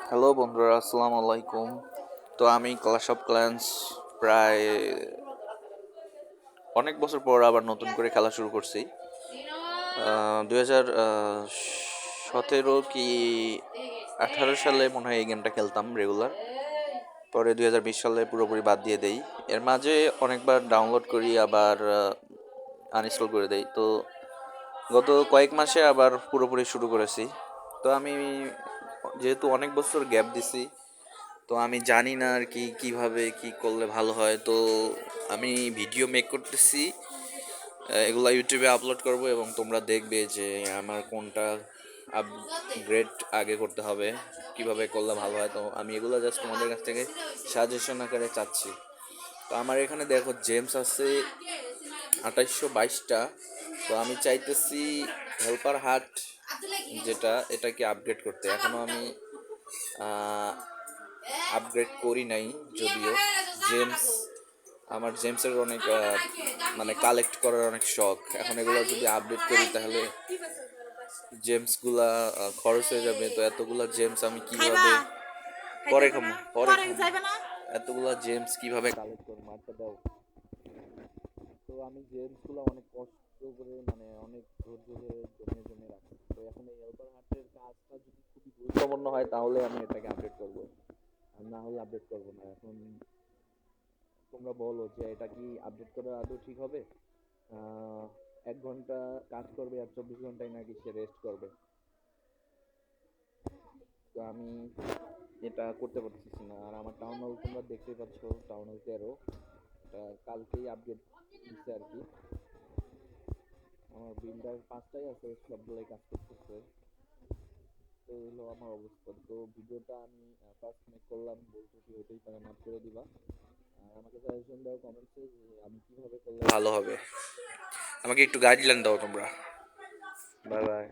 Hello বন্ধুরা, আসসালামু আলাইকুম। তো আমি ক্লাশ অফ ক্ল্যান্স প্রায় অনেক বছর পর আবার নতুন করে খেলা শুরু করছি। 2017 কি 18 সালে মনে হয় এই গেমটা খেলতাম রেগুলার। পরে 2020 সালে পুরোপুরি বাদ দিয়ে দেই। এর মাঝে অনেকবার ডাউনলোড করি, আবার আনইনস্টল করে দেই। তো গত কয়েক মাসে আবার পুরোপুরি শুরু করেছি। তো আমি যেহেতু অনেক বছর গ্যাপ দিছি, তো আমি জানি না আর কি কিভাবে কি করলে ভালো হয়। তো আমি ভিডিও মেক করতেছি, এগুলা ইউটিউবে আপলোড করব এবং তোমরা দেখবে যে আমার কোনটা আপগ্রেড আগে করতে হবে, কিভাবে করলে ভালো হয়। তো আমি এগুলো জাস্ট তোমাদের কাছ থেকে সাজেশন আকারে চাচ্ছি। তো আমার এখানে দেখো জেমস আছে 2822টা। তো আমি চাইতেছি হেল্পার হাট, যেটা এটাকে আপগ্রেড করতে। এখনো আমি আপগ্রেড করি নাই, যদিও জেমস আমার জেমসের অনেক মানে কালেক্ট করার অনেক শখ। এখন এগুলো যদি আপডেট করি তাহলে জেমসগুলা খরচ হয়ে যাবে। তো এতগুলা জেমস আমি কিভাবে এতগুলা জেমস কিভাবে কালেক্ট করবো? আচ্ছা দাও। তো আমি জেমসগুলো অনেক কষ্ট করে, মানে অনেক ধৈর্য ধরে জমিয়ে জমিয়ে রাখি। তো এখন এই হেল্পার হাটের কাজটা যদি খুবই গুরুত্বপূর্ণ হয় তাহলে আমি এটাকে আপডেট করবো, আর না হলে আপডেট করবো না। এখন তোমরা বলো যে এটা কি আপডেট করা আদৌ ঠিক হবে? 1 ঘন্টা কাজ করবে আর 24 ঘন্টায় নাকি সে রেস্ট করবে। তো আমি এটা করতে পারতেছি না। আর আমার টাউন হল তোমরা দেখতেই পাচ্ছ, টাউন হল 13, এটা কালকেই আপডেট দিচ্ছে আর কি। আমার বিল্ডার 5টাই আছে, সবগুলোই কাজ করতেছে। তো এই হলো আমার অবস্থা। তো ভিডিওটা আমি ফার্স্ট মেক করলাম, বলতে কি হতেই পারে, মাফ করে দিবা। আর আমাকে সাজেশন দাও কমেন্টসে যে আমি কিভাবে করলে ভালো হবে। আমাকে একটু গাইডলাইন দাও তোমরা। Bye bye.